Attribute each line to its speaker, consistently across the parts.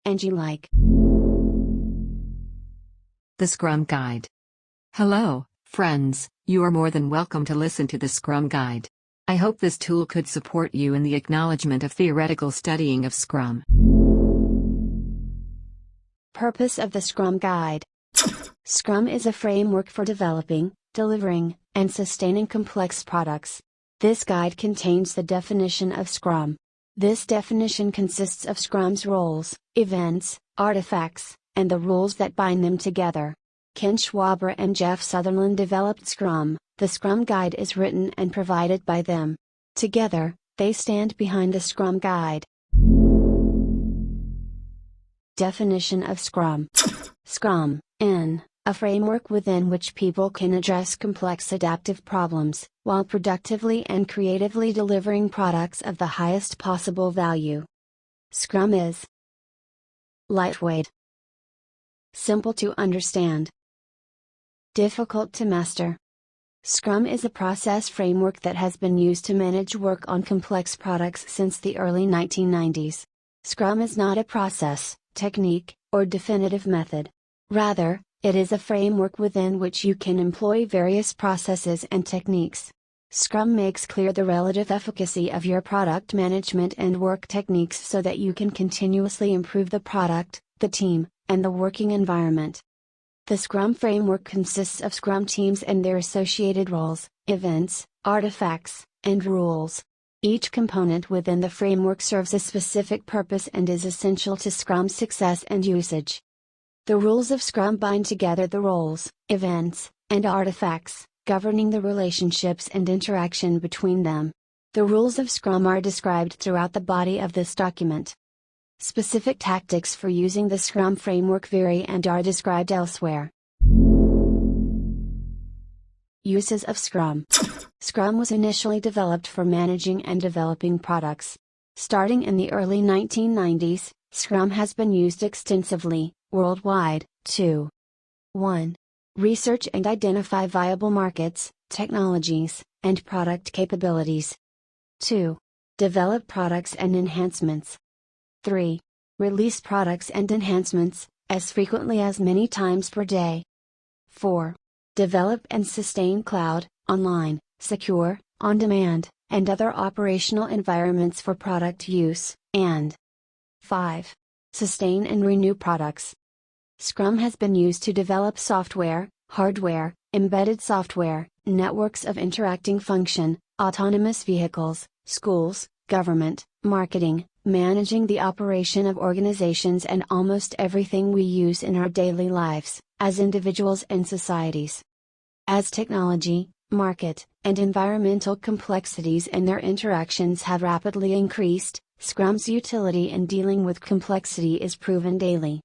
Speaker 1: and you like.
Speaker 2: The Scrum Guide. Hello, friends, you are more than welcome to listen to the Scrum Guide. I hope this tool could support you in the acknowledgement of theoretical studying of Scrum.
Speaker 1: Purpose of the Scrum Guide. Scrum is a framework for developing, delivering, and sustaining complex products. This guide contains the definition of Scrum. This definition consists of Scrum's roles, events, artifacts, and the rules that bind them together. Ken Schwaber and Jeff Sutherland developed Scrum. The Scrum Guide is written and provided by them. Together, they stand behind the Scrum Guide. Definition of Scrum. Scrum, N, a framework within which people can address complex adaptive problems, while productively and creatively delivering products of the highest possible value. Scrum is lightweight, simple to understand, difficult to master. Scrum is a process framework that has been used to manage work on complex products since the early 1990s. Scrum is not a process, technique, or definitive method. Rather, it is a framework within which you can employ various processes and techniques. Scrum makes clear the relative efficacy of your product management and work techniques so that you can continuously improve the product, the team, and the working environment. The Scrum framework consists of Scrum teams and their associated roles, events, artifacts, and rules. Each component within the framework serves a specific purpose and is essential to Scrum's success and usage. The rules of Scrum bind together the roles, events, and artifacts, governing the relationships and interaction between them. The rules of Scrum are described throughout the body of this document. Specific tactics for using the Scrum framework vary and are described elsewhere. Uses of Scrum. Scrum was initially developed for managing and developing products. Starting in the early 1990s, Scrum has been used extensively, worldwide, to 1. Research and identify viable markets, technologies, and product capabilities. 2. Develop products and enhancements. 3. Release products and enhancements, as frequently as many times per day. 4. Develop and sustain cloud, online, secure, on-demand, and other operational environments for product use, and 5. Sustain and renew products. Scrum has been used to develop software, hardware, embedded software, networks of interacting function, autonomous vehicles, schools, government, marketing, managing the operation of organizations, and almost everything we use in our daily lives, as individuals and societies. As technology, market, and environmental complexities and their interactions have rapidly increased, Scrum's utility in dealing with complexity is proven daily.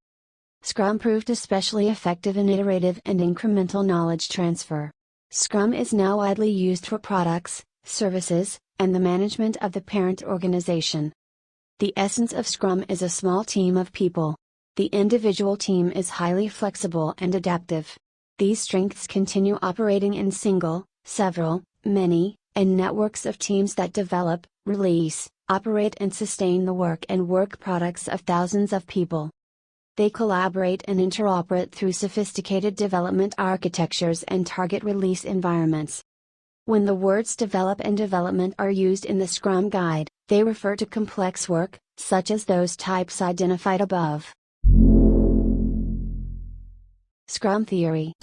Speaker 1: Scrum proved especially effective in iterative and incremental knowledge transfer. Scrum is now widely used for products, services, and the management of the parent organization. The essence of Scrum is a small team of people. The individual team is highly flexible and adaptive. These strengths continue operating in single, several, many, and networks of teams that develop, release, operate and sustain the work and work products of thousands of people. They collaborate and interoperate through sophisticated development architectures and target release environments. When the words develop and development are used in the Scrum Guide, they refer to complex work, such as those types identified above. Scrum theory.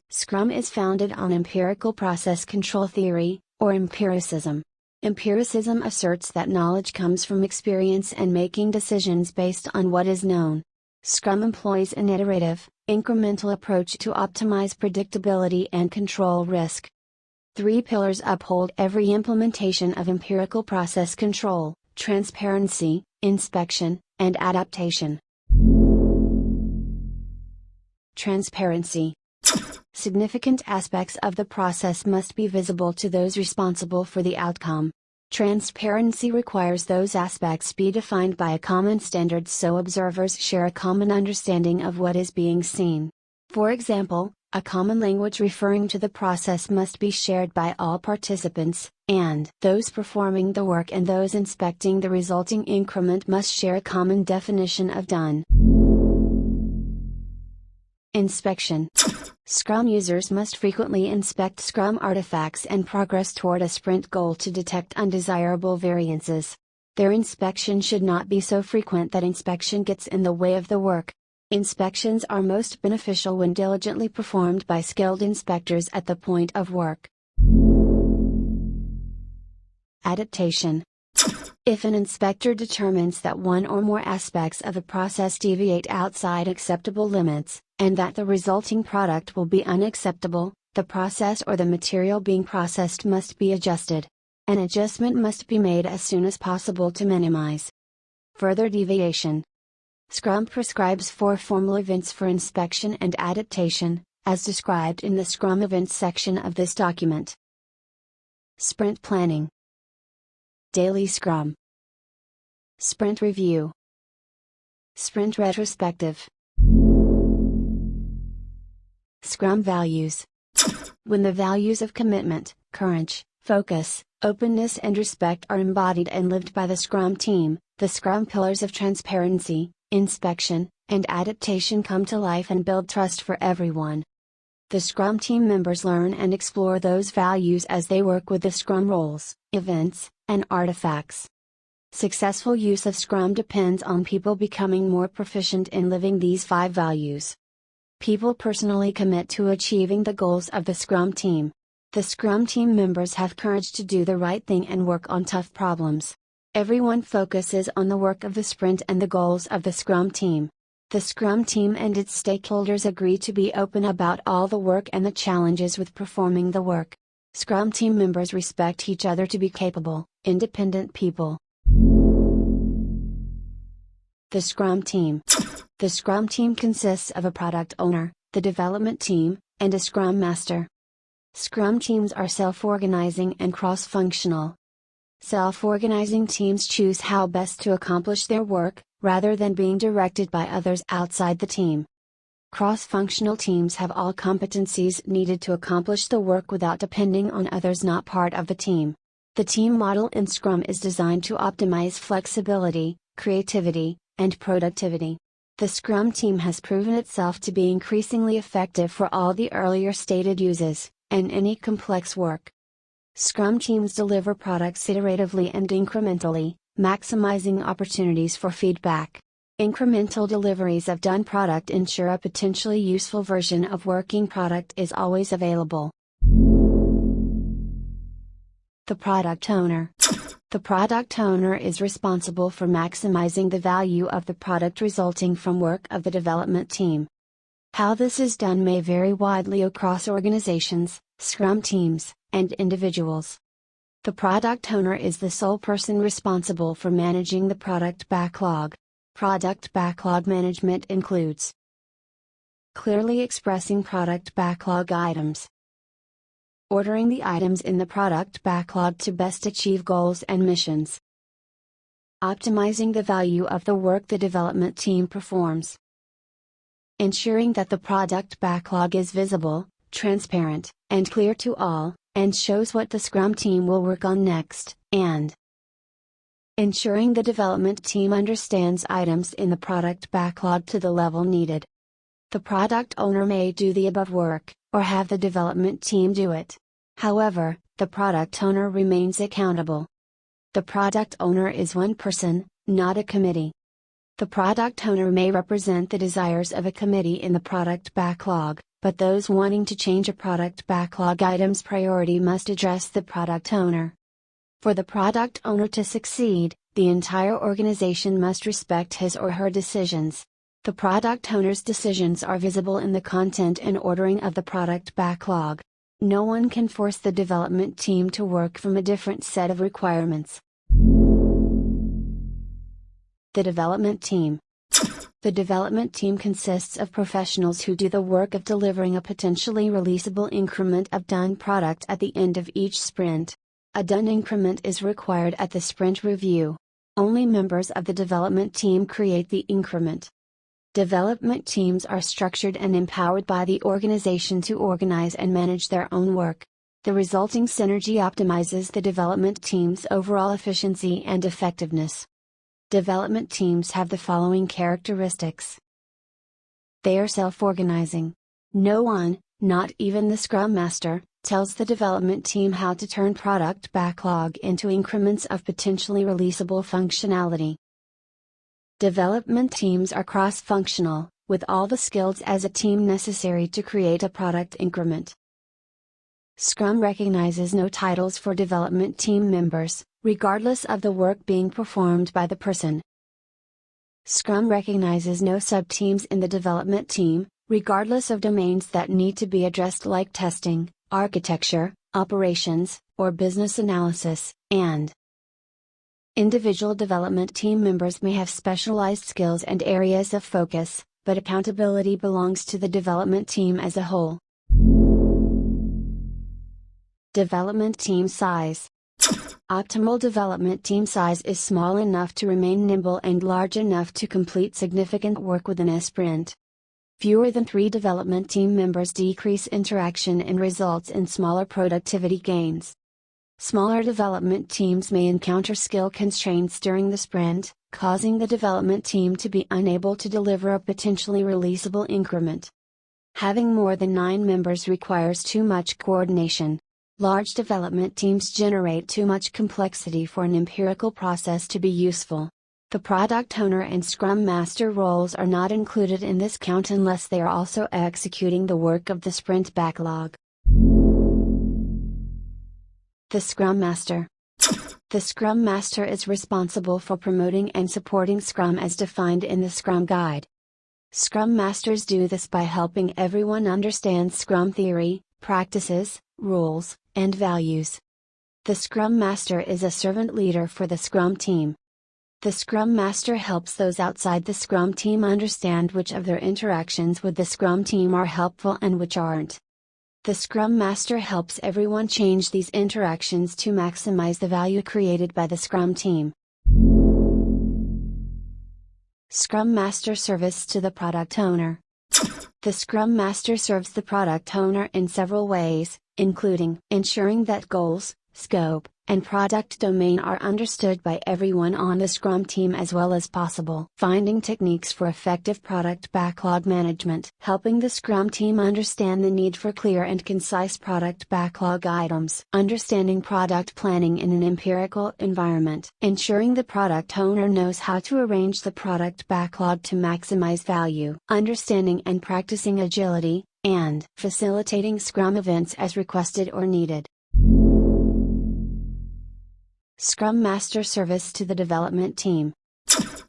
Speaker 1: Scrum is founded on empirical process control theory, or empiricism. Empiricism asserts that knowledge comes from experience and making decisions based on what is known. Scrum employs an iterative, incremental approach to optimize predictability and control risk. 3 pillars uphold every implementation of empirical process control: transparency, inspection, and adaptation. Transparency. Significant aspects of the process must be visible to those responsible for the outcome. Transparency requires those aspects be defined by a common standard so observers share a common understanding of what is being seen. For example, a common language referring to the process must be shared by all participants, and those performing the work and those inspecting the resulting increment must share a common definition of done. Inspection. Scrum users must frequently inspect Scrum artifacts and progress toward a sprint goal to detect undesirable variances. Their inspection should not be so frequent that inspection gets in the way of the work. Inspections are most beneficial when diligently performed by skilled inspectors at the point of work. Adaptation. If an inspector determines that one or more aspects of a process deviate outside acceptable limits, and that the resulting product will be unacceptable, the process or the material being processed must be adjusted. An adjustment must be made as soon as possible to minimize further deviation. Scrum prescribes 4 formal events for inspection and adaptation, as described in the Scrum Events section of this document. Sprint planning, daily Scrum, sprint review, sprint retrospective. Scrum values. When the values of commitment, courage, focus, openness and respect are embodied and lived by the Scrum team, the Scrum pillars of transparency, inspection, and adaptation come to life and build trust for everyone. The Scrum team members learn and explore those values as they work with the Scrum roles, events, and artifacts. Successful use of Scrum depends on people becoming more proficient in living these 5 values. People personally commit to achieving the goals of the Scrum team. The Scrum team members have courage to do the right thing and work on tough problems. Everyone focuses on the work of the sprint and the goals of the Scrum team. The Scrum team and its stakeholders agree to be open about all the work and the challenges with performing the work. Scrum team members respect each other to be capable, independent people. The Scrum team. The Scrum team consists of a product owner, the development team, and a Scrum master. Scrum teams are self-organizing and cross-functional. Self-organizing teams choose how best to accomplish their work, rather than being directed by others outside the team. Cross-functional teams have all competencies needed to accomplish the work without depending on others not part of the team. The team model in Scrum is designed to optimize flexibility, creativity, and productivity. The Scrum team has proven itself to be increasingly effective for all the earlier stated uses, and any complex work. Scrum teams deliver products iteratively and incrementally, maximizing opportunities for feedback. Incremental deliveries of done product ensure a potentially useful version of working product is always available. The product owner. The product owner is responsible for maximizing the value of the product resulting from work of the development team. How this is done may vary widely across organizations, Scrum teams, and individuals. The product owner is the sole person responsible for managing the product backlog. Product backlog management includes clearly expressing product backlog items, ordering the items in the product backlog to best achieve goals and missions, optimizing the value of the work the development team performs, ensuring that the product backlog is visible, transparent, and clear to all, and shows what the Scrum team will work on next, and ensuring the development team understands items in the product backlog to the level needed. The product owner may do the above work, or have the development team do it. However, the product owner remains accountable. The product owner is one person, not a committee. The product owner may represent the desires of a committee in the product backlog, but those wanting to change a product backlog item's priority must address the product owner. For the product owner to succeed, the entire organization must respect his or her decisions. The product owner's decisions are visible in the content and ordering of the product backlog. No one can force the development team to work from a different set of requirements. The development team. The development team consists of professionals who do the work of delivering a potentially releasable increment of done product at the end of each sprint. A done increment is required at the sprint review. Only members of the development team create the increment. Development teams are structured and empowered by the organization to organize and manage their own work. The resulting synergy optimizes the development team's overall efficiency and effectiveness. Development teams have the following characteristics. They are self-organizing. No one, not even the Scrum Master, tells the development team how to turn product backlog into increments of potentially releasable functionality. Development teams are cross-functional, with all the skills as a team necessary to create a product increment. Scrum recognizes no titles for development team members, regardless of the work being performed by the person. Scrum recognizes no sub-teams in the development team, regardless of domains that need to be addressed like testing, architecture, operations, or business analysis, and individual development team members may have specialized skills and areas of focus, but accountability belongs to the development team as a whole. Development team size. Optimal development team size is small enough to remain nimble and large enough to complete significant work within a sprint. Fewer than 3 development team members decrease interaction and results in smaller productivity gains. Smaller development teams may encounter skill constraints during the sprint, causing the development team to be unable to deliver a potentially releasable increment. Having more than 9 members requires too much coordination. Large development teams generate too much complexity for an empirical process to be useful. The product owner and Scrum Master roles are not included in this count unless they are also executing the work of the sprint backlog. The Scrum Master. The Scrum Master is responsible for promoting and supporting Scrum as defined in the Scrum Guide. Scrum Masters do this by helping everyone understand Scrum theory, practices, rules, and values. The Scrum Master is a servant leader for the Scrum team. The Scrum Master helps those outside the Scrum team understand which of their interactions with the Scrum team are helpful and which aren't. The Scrum Master helps everyone change these interactions to maximize the value created by the Scrum team. Scrum Master service to the product owner. The Scrum Master serves the product owner in several ways, including ensuring that goals, scope, and product domain are understood by everyone on the Scrum team as well as possible. Finding techniques for effective product backlog management. Helping the Scrum team understand the need for clear and concise product backlog items. Understanding product planning in an empirical environment. Ensuring the product owner knows how to arrange the product backlog to maximize value. Understanding and practicing agility, and facilitating Scrum events as requested or needed. Scrum Master service to the development team.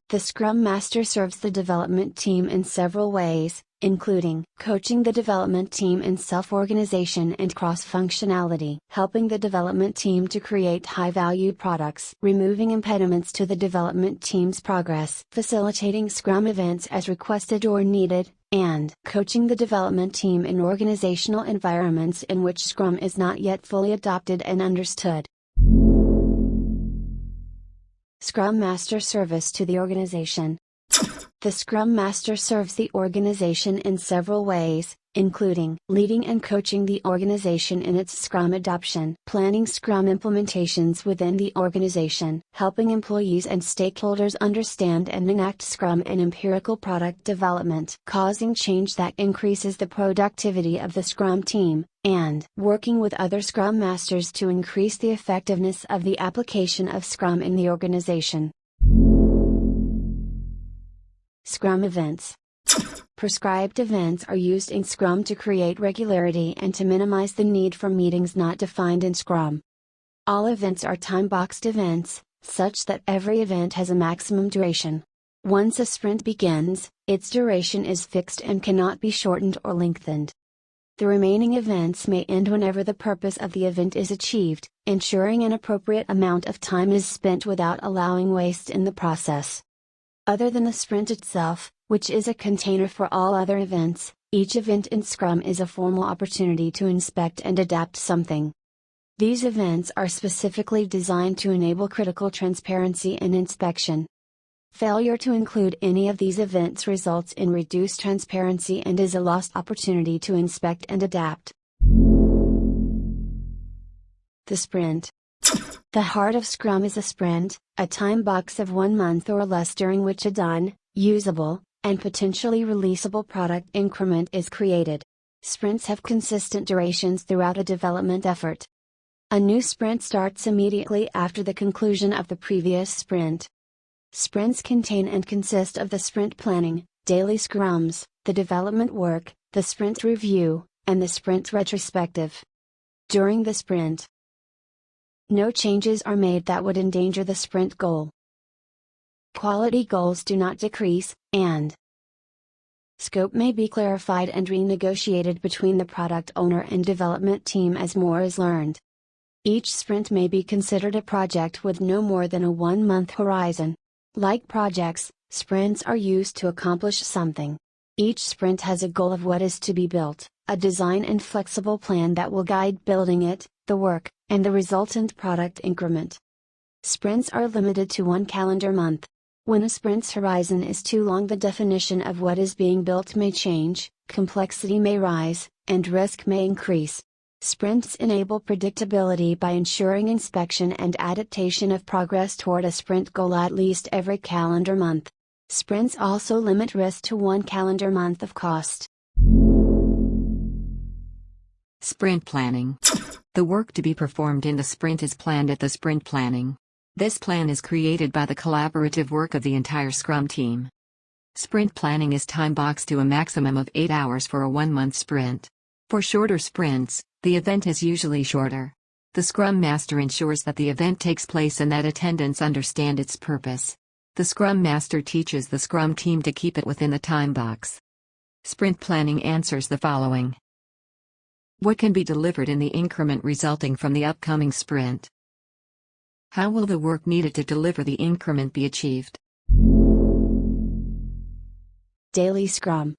Speaker 1: The Scrum Master serves the development team in several ways, including coaching the development team in self-organization and cross-functionality, helping the development team to create high-value products, removing impediments to the development team's progress, facilitating Scrum events as requested or needed, and coaching the development team in organizational environments in which Scrum is not yet fully adopted and understood. Scrum Master service to the organization. The Scrum Master serves the organization in several ways, including leading and coaching the organization in its Scrum adoption, planning Scrum implementations within the organization, helping employees and stakeholders understand and enact Scrum in empirical product development, causing change that increases the productivity of the Scrum team, and working with other Scrum Masters to increase the effectiveness of the application of Scrum in the organization. Scrum events. Prescribed events are used in Scrum to create regularity and to minimize the need for meetings not defined in Scrum. All events are time-boxed events, such that every event has a maximum duration. Once a sprint begins, its duration is fixed and cannot be shortened or lengthened. The remaining events may end whenever the purpose of the event is achieved, ensuring an appropriate amount of time is spent without allowing waste in the process. Other than the sprint itself, which is a container for all other events, each event in Scrum is a formal opportunity to inspect and adapt something. These events are specifically designed to enable critical transparency and inspection. Failure to include any of these events results in reduced transparency and is a lost opportunity to inspect and adapt. The sprint. The heart of Scrum is a sprint, a time box of 1 month or less during which a done, usable, and potentially releasable product increment is created. Sprints have consistent durations throughout a development effort. A new sprint starts immediately after the conclusion of the previous sprint. Sprints contain and consist of the sprint planning, daily scrums, the development work, the sprint review, and the sprint retrospective. During the sprint, no changes are made that would endanger the sprint goal. Quality goals do not decrease, and scope may be clarified and renegotiated between the product owner and development team as more is learned. Each sprint may be considered a project with no more than a 1-month horizon. Like projects, sprints are used to accomplish something. Each sprint has a goal of what is to be built, a design and flexible plan that will guide building it, the work, and the resultant product increment. Sprints are limited to 1 calendar month. When a sprint's horizon is too long, the definition of what is being built may change, complexity may rise, and risk may increase. Sprints enable predictability by ensuring inspection and adaptation of progress toward a sprint goal at least every calendar month. Sprints also limit risk to 1 calendar month of cost.
Speaker 2: Sprint planning. The work to be performed in the sprint is planned at the sprint planning. This plan is created by the collaborative work of the entire Scrum team. Sprint planning is time-boxed to a maximum of 8 hours for a 1-month sprint. For shorter sprints, the event is usually shorter. The Scrum Master ensures that the event takes place and that attendants understand its purpose. The Scrum Master teaches the Scrum team to keep it within the time box. Sprint planning answers the following. What can be delivered in the increment resulting from the upcoming sprint? How will the work needed to deliver the increment be achieved?
Speaker 1: Daily Scrum.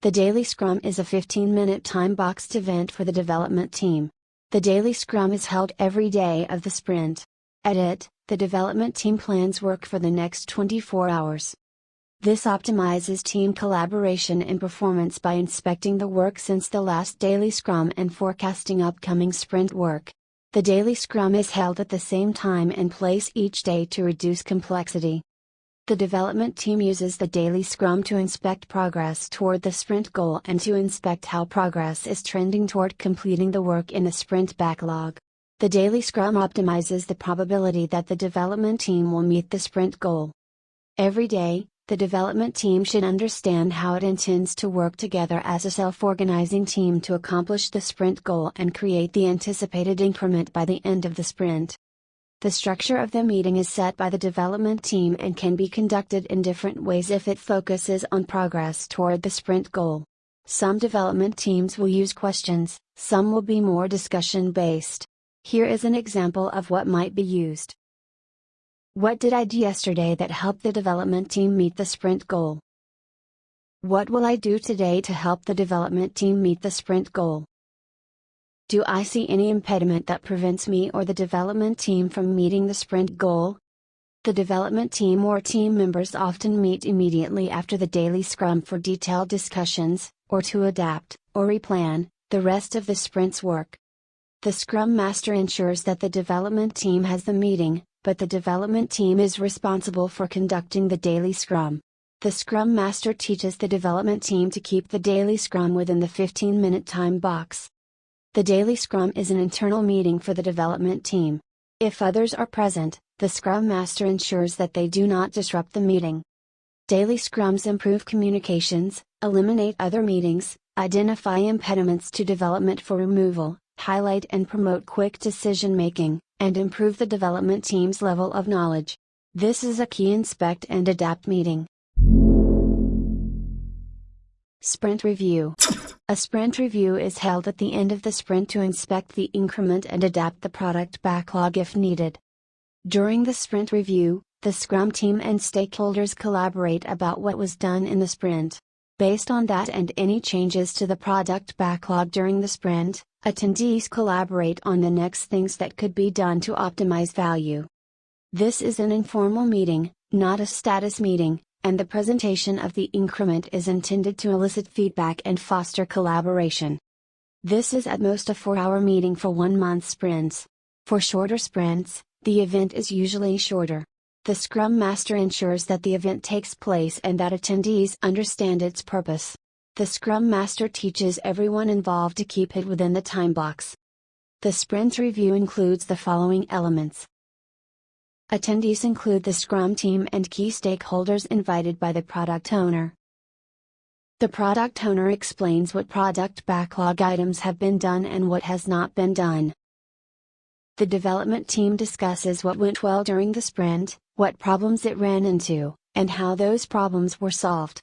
Speaker 1: The Daily Scrum is a 15-minute time-boxed event for the development team. The Daily Scrum is held every day of the sprint. At it, the development team plans work for the next 24 hours. This optimizes team collaboration and performance by inspecting the work since the last Daily Scrum and forecasting upcoming sprint work. The Daily Scrum is held at the same time and place each day to reduce complexity. The development team uses the Daily Scrum to inspect progress toward the sprint goal and to inspect how progress is trending toward completing the work in the sprint backlog. The Daily Scrum optimizes the probability that the development team will meet the sprint goal. Every day, the development team should understand how it intends to work together as a self-organizing team to accomplish the sprint goal and create the anticipated increment by the end of the sprint. The structure of the meeting is set by the development team and can be conducted in different ways if it focuses on progress toward the sprint goal. Some development teams will use questions, some will be more discussion-based. Here is an example of what might be used. What did I do yesterday that helped the development team meet the sprint goal? What will I do today to help the development team meet the sprint goal? Do I see any impediment that prevents me or the development team from meeting the sprint goal? The development team or team members often meet immediately after the Daily Scrum for detailed discussions, or to adapt, or replan, the rest of the sprint's work. The Scrum Master ensures that the development team has the meeting, but the development team is responsible for conducting the Daily Scrum. The Scrum Master teaches the development team to keep the Daily Scrum within the 15-minute time box. The Daily Scrum is an internal meeting for the development team. If others are present, the Scrum Master ensures that they do not disrupt the meeting. Daily Scrums improve communications, eliminate other meetings, identify impediments to development for removal, highlight and promote quick decision-making, and improve the development team's level of knowledge. This is a key inspect and adapt meeting. Sprint Review. A sprint review is held at the end of the sprint to inspect the increment and adapt the product backlog if needed. During the sprint review, the Scrum team and stakeholders collaborate about what was done in the sprint. Based on that and any changes to the product backlog during the sprint, attendees collaborate on the next things that could be done to optimize value. This is an informal meeting, not a status meeting, and the presentation of the increment is intended to elicit feedback and foster collaboration. This is at most a 4-hour meeting for 1-month sprints. For shorter sprints, the event is usually shorter. The Scrum Master ensures that the event takes place and that attendees understand its purpose. The Scrum Master teaches everyone involved to keep it within the time blocks. The sprint review includes the following elements. Attendees include the Scrum team and key stakeholders invited by the product owner. The product owner explains what product backlog items have been done and what has not been done. The development team discusses what went well during the sprint, what problems it ran into, and how those problems were solved.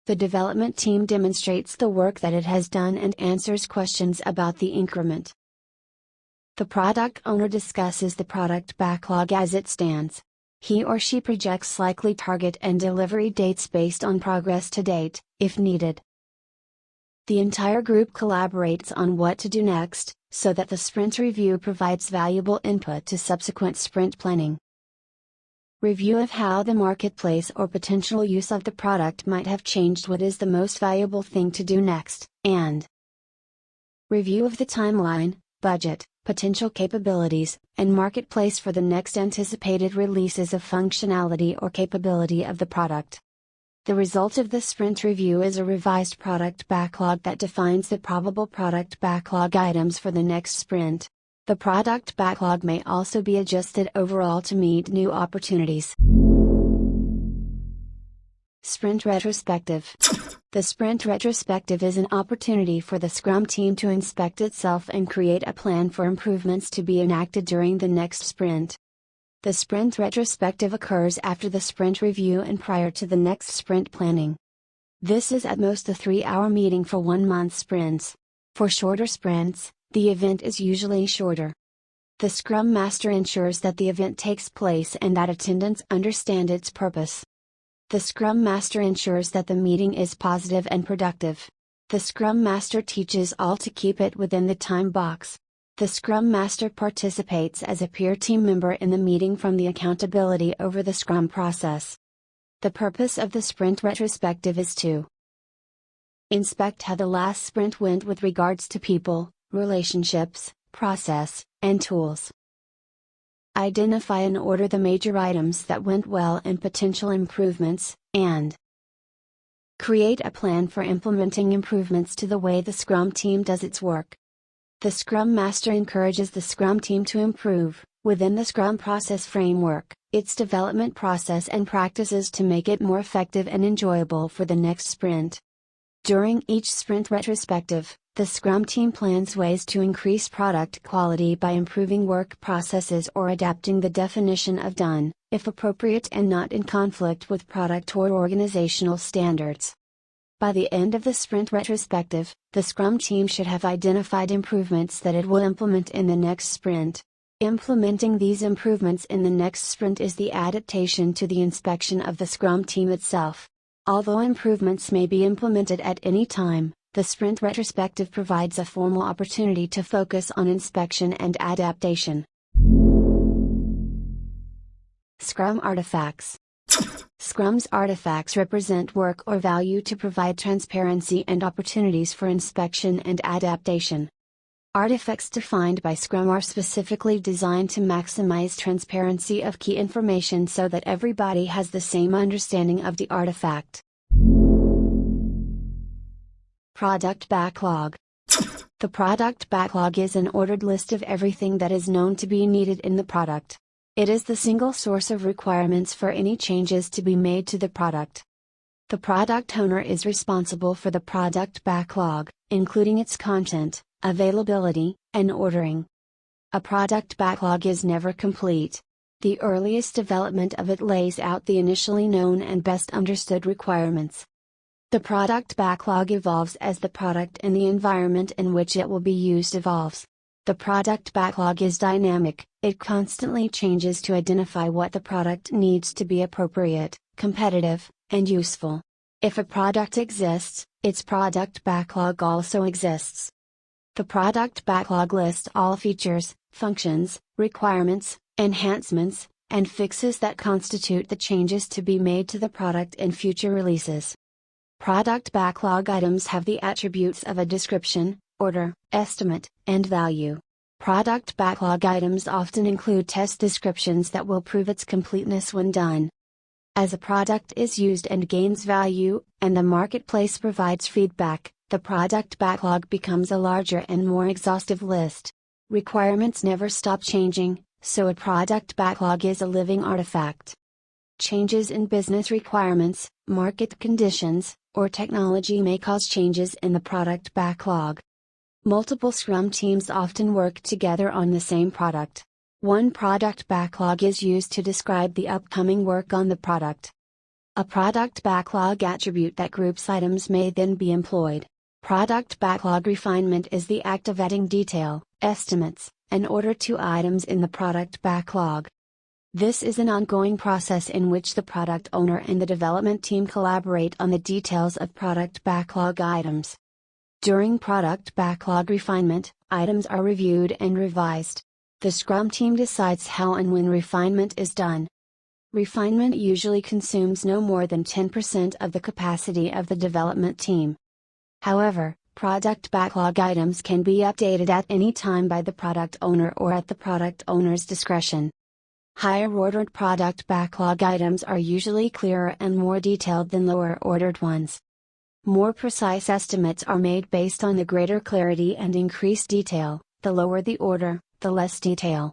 Speaker 1: The development team demonstrates the work that it has done and answers questions about the increment. The product owner discusses the product backlog as it stands. He or she projects likely target and delivery dates based on progress to date, if needed. The entire group collaborates on what to do next, so that the sprint review provides valuable input to subsequent sprint planning. Review of how the marketplace or potential use of the product might have changed what is the most valuable thing to do next, and review of the timeline, budget, potential capabilities, and marketplace for the next anticipated releases of functionality or capability of the product. The result of the sprint review is a revised product backlog that defines the probable product backlog items for the next sprint. The product backlog may also be adjusted overall to meet new opportunities. Sprint retrospective. The sprint retrospective is an opportunity for the Scrum team to inspect itself and create a plan for improvements to be enacted during the next sprint. The sprint retrospective occurs after the sprint review and prior to the next sprint planning. This is at most a 3-hour meeting for 1-month sprints. For shorter sprints, the event is usually shorter. The Scrum Master ensures that the event takes place and that attendants understand its purpose. The Scrum Master ensures that the meeting is positive and productive. The Scrum Master teaches all to keep it within the time box. The Scrum Master participates as a peer team member in the meeting from the accountability over the Scrum process. The purpose of the sprint retrospective is to inspect how the last sprint went with regards to people, relationships, process, and tools. Identify and order the major items that went well and potential improvements, and create a plan for implementing improvements to the way the Scrum team does its work. The Scrum Master encourages the Scrum team to improve, within the Scrum process framework, its development process and practices to make it more effective and enjoyable for the next sprint. During each sprint retrospective, the Scrum team plans ways to increase product quality by improving work processes or adapting the definition of done, if appropriate and not in conflict with product or organizational standards. By the end of the sprint retrospective, the Scrum team should have identified improvements that it will implement in the next sprint. Implementing these improvements in the next sprint is the adaptation to the inspection of the Scrum team itself. Although improvements may be implemented at any time, the sprint retrospective provides a formal opportunity to focus on inspection and adaptation. Scrum artifacts. Scrum's artifacts represent work or value to provide transparency and opportunities for inspection and adaptation. Artifacts defined by Scrum are specifically designed to maximize transparency of key information so that everybody has the same understanding of the artifact. Product backlog. The product backlog is an ordered list of everything that is known to be needed in the product. It is the single source of requirements for any changes to be made to the product. The product owner is responsible for the product backlog, including its content, availability, and ordering. A product backlog is never complete. The earliest development of it lays out the initially known and best understood requirements. The product backlog evolves as the product and the environment in which it will be used evolves. The product backlog is dynamic, it constantly changes to identify what the product needs to be appropriate, competitive, and useful. If a product exists, its product backlog also exists. The product backlog lists all features, functions, requirements, enhancements, and fixes that constitute the changes to be made to the product in future releases. Product backlog items have the attributes of a description, order, estimate, and value. Product backlog items often include test descriptions that will prove its completeness when done. As a product is used and gains value, and the marketplace provides feedback, the product backlog becomes a larger and more exhaustive list. Requirements never stop changing, so a product backlog is a living artifact. Changes in business requirements, market conditions, or technology may cause changes in the product backlog. Multiple Scrum teams often work together on the same product. One product backlog is used to describe the upcoming work on the product. A product backlog attribute that groups items may then be employed. Product backlog refinement is the act of adding detail, estimates, and order to items in the product backlog. This is an ongoing process in which the product owner and the development team collaborate on the details of product backlog items. During product backlog refinement, items are reviewed and revised. The Scrum team decides how and when refinement is done. Refinement usually consumes no more than 10% of the capacity of the development team. However, product backlog items can be updated at any time by the product owner or at the product owner's discretion. Higher-ordered product backlog items are usually clearer and more detailed than lower-ordered ones. More precise estimates are made based on the greater clarity and increased detail. The lower the order, the less detail.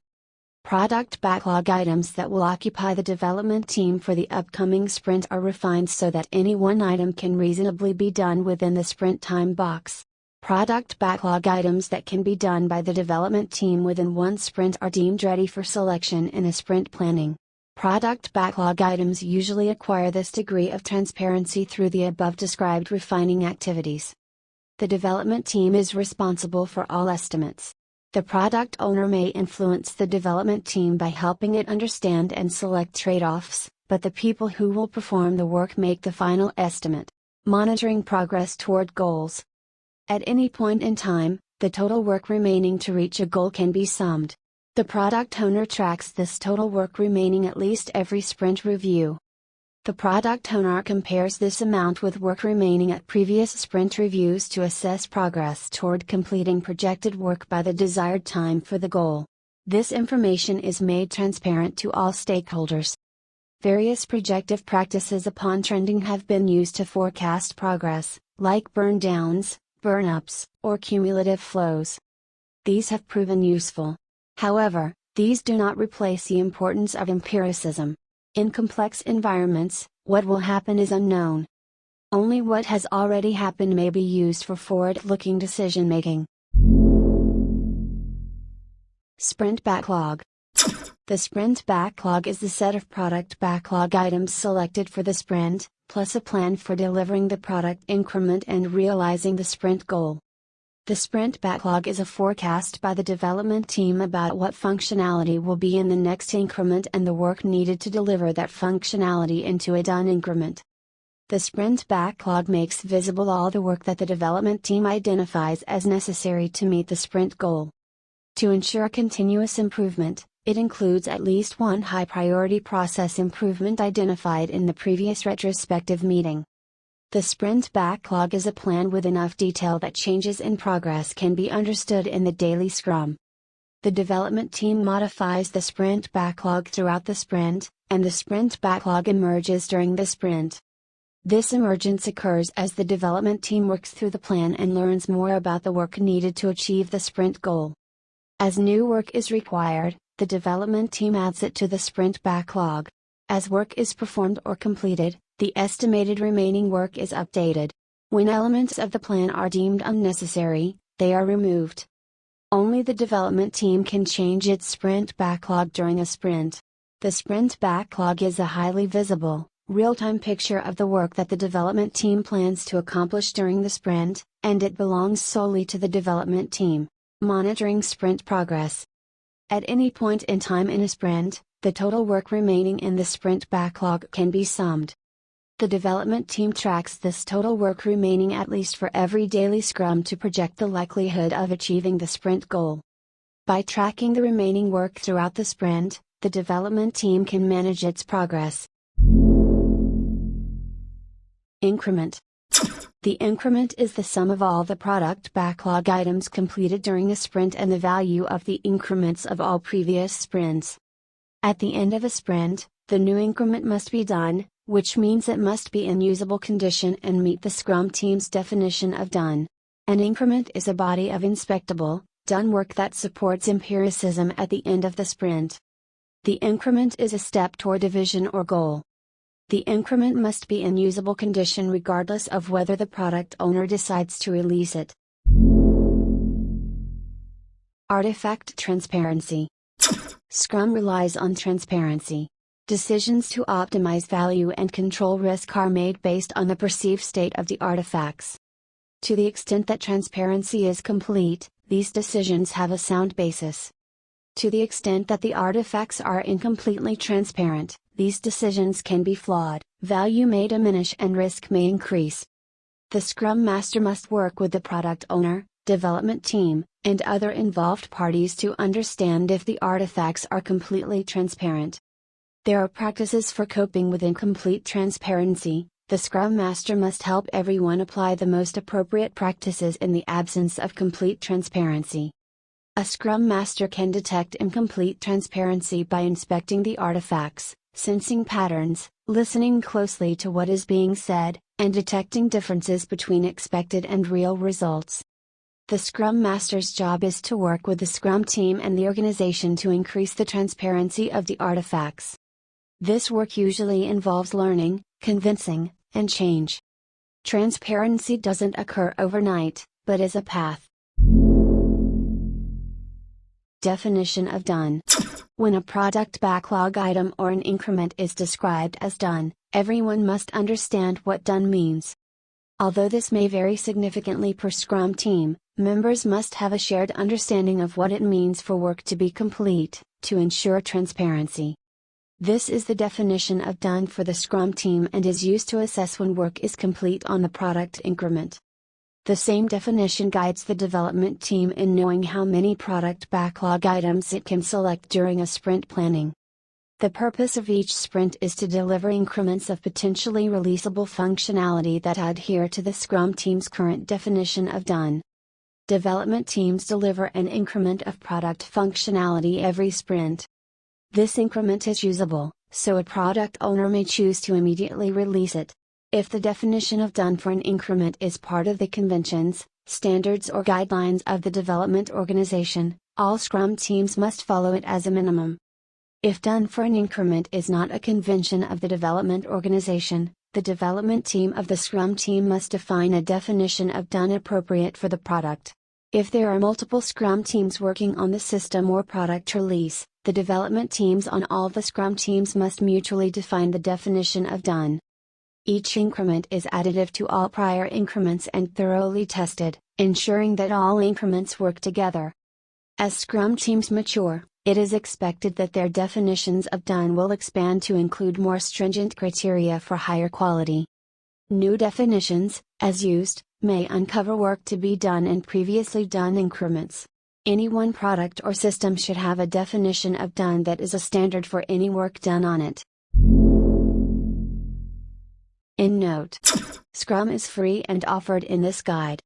Speaker 1: Product backlog items that will occupy the development team for the upcoming sprint are refined so that any one item can reasonably be done within the sprint time box. Product backlog items that can be done by the development team within one sprint are deemed ready for selection in a sprint planning. Product backlog items usually acquire this degree of transparency through the above described refining activities. The development team is responsible for all estimates. The product owner may influence the development team by helping it understand and select trade-offs, but the people who will perform the work make the final estimate. Monitoring progress toward goals. At any point in time, the total work remaining to reach a goal can be summed. The product owner tracks this total work remaining at least every sprint review. The product owner compares this amount with work remaining at previous sprint reviews to assess progress toward completing projected work by the desired time for the goal. This information is made transparent to all stakeholders. Various projective practices upon trending have been used to forecast progress, like burn downs, burn-ups, or cumulative flows. These have proven useful. However, these do not replace the importance of empiricism. In complex environments, what will happen is unknown. Only what has already happened may be used for forward-looking decision-making. Sprint backlog. The sprint backlog is the set of product backlog items selected for the sprint, plus a plan for delivering the product increment and realizing the sprint goal. The sprint backlog is a forecast by the development team about what functionality will be in the next increment and the work needed to deliver that functionality into a done increment. The sprint backlog makes visible all the work that the development team identifies as necessary to meet the sprint goal. To ensure continuous improvement, it includes at least one high-priority process improvement identified in the previous retrospective meeting. The sprint backlog is a plan with enough detail that changes in progress can be understood in the daily Scrum. The development team modifies the sprint backlog throughout the sprint, and the sprint backlog emerges during the sprint. This emergence occurs as the development team works through the plan and learns more about the work needed to achieve the sprint goal. As new work is required, the development team adds it to the sprint backlog. As work is performed or completed, the estimated remaining work is updated. When elements of the plan are deemed unnecessary, they are removed. Only the development team can change its sprint backlog during a sprint. The sprint backlog is a highly visible, real-time picture of the work that the development team plans to accomplish during the sprint, and it belongs solely to the development team. Monitoring sprint progress. At any point in time in a sprint, the total work remaining in the sprint backlog can be summed. The development team tracks this total work remaining at least for every daily Scrum to project the likelihood of achieving the sprint goal. By tracking the remaining work throughout the sprint, the development team can manage its progress. Increment. The increment is the sum of all the product backlog items completed during a sprint and the value of the increments of all previous sprints. At the end of a sprint, the new increment must be done, which means it must be in usable condition and meet the Scrum team's definition of done. An increment is a body of inspectable, done work that supports empiricism at the end of the sprint. The increment is a step toward a vision or goal. The increment must be in usable condition regardless of whether the product owner decides to release it. Artifact transparency. Scrum relies on transparency. Decisions to optimize value and control risk are made based on the perceived state of the artifacts. To the extent that transparency is complete, these decisions have a sound basis. To the extent that the artifacts are incompletely transparent, these decisions can be flawed, value may diminish and risk may increase. The Scrum Master must work with the product owner, development team, and other involved parties to understand if the artifacts are completely transparent. There are practices for coping with incomplete transparency. The Scrum Master must help everyone apply the most appropriate practices in the absence of complete transparency. A Scrum Master can detect incomplete transparency by inspecting the artifacts, sensing patterns, listening closely to what is being said, and detecting differences between expected and real results. The Scrum Master's job is to work with the Scrum team and the organization to increase the transparency of the artifacts. This work usually involves learning, convincing, and change. Transparency doesn't occur overnight, but is a path. Definition of done. When a product backlog item or an increment is described as done, everyone must understand what done means. Although this may vary significantly per Scrum team, members must have a shared understanding of what it means for work to be complete, to ensure transparency. This is the definition of done for the Scrum team and is used to assess when work is complete on the product increment. The same definition guides the development team in knowing how many product backlog items it can select during a sprint planning. The purpose of each sprint is to deliver increments of potentially releasable functionality that adhere to the Scrum team's current definition of done. Development teams deliver an increment of product functionality every sprint. This increment is usable, so a product owner may choose to immediately release it. If the definition of done for an increment is part of the conventions, standards or guidelines of the development organization, all Scrum teams must follow it as a minimum. If done for an increment is not a convention of the development organization, the development team of the Scrum team must define a definition of done appropriate for the product. If there are multiple Scrum teams working on the system or product release, the development teams on all the Scrum teams must mutually define the definition of done. Each increment is additive to all prior increments and thoroughly tested, ensuring that all increments work together. As Scrum teams mature, it is expected that their definitions of done will expand to include more stringent criteria for higher quality. New definitions, as used, may uncover work to be done in previously done increments. Any one product or system should have a definition of done that is a standard for any work done on it. In note: Scrum is free and offered in this guide.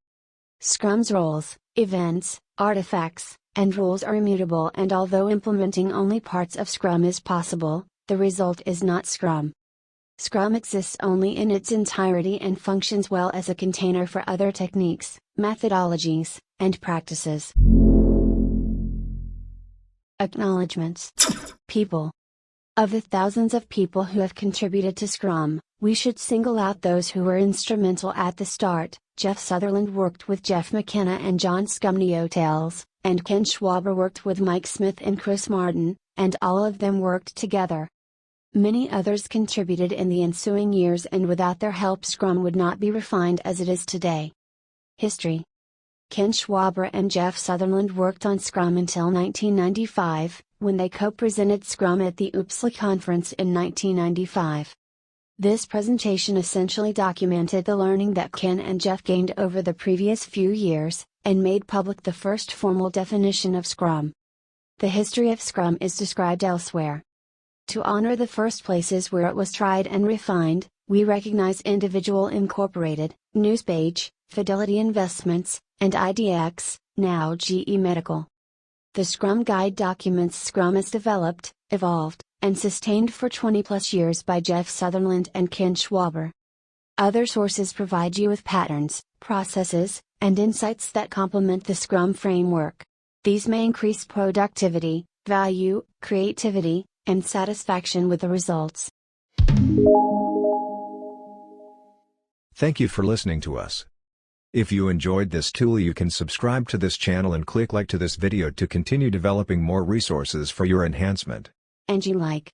Speaker 1: Scrum's roles, events, artifacts, and rules are immutable, and although implementing only parts of Scrum is possible, the result is not Scrum. Scrum exists only in its entirety and functions well as a container for other techniques, methodologies, and practices. Acknowledgements. People. Of the thousands of people who have contributed to Scrum, we should single out those who were instrumental at the start. Jeff Sutherland worked with Jeff McKenna and John Scumniotales, and Ken Schwaber worked with Mike Smith and Chris Martin, and all of them worked together. Many others contributed in the ensuing years, and without their help Scrum would not be refined as it is today. History. Ken Schwaber and Jeff Sutherland worked on Scrum until 1995, when they co-presented Scrum at the UPSLA conference in 1995. This presentation essentially documented the learning that Ken and Jeff gained over the previous few years, and made public the first formal definition of Scrum. The history of Scrum is described elsewhere, To honor the first places where it was tried and refined, we recognize Individual Incorporated, Newspage, Fidelity Investments, and IDX, now GE Medical. The Scrum Guide documents Scrum is developed, evolved, and sustained for 20+ years by Jeff Sutherland and Ken Schwaber. Other sources provide you with patterns, processes, and insights that complement the Scrum framework. These may increase productivity, value, creativity, and satisfaction with the results.
Speaker 3: Thank you for listening to us. If you enjoyed this tool, you can subscribe to this channel and click like to this video to continue developing more resources for your enhancement.
Speaker 1: And you like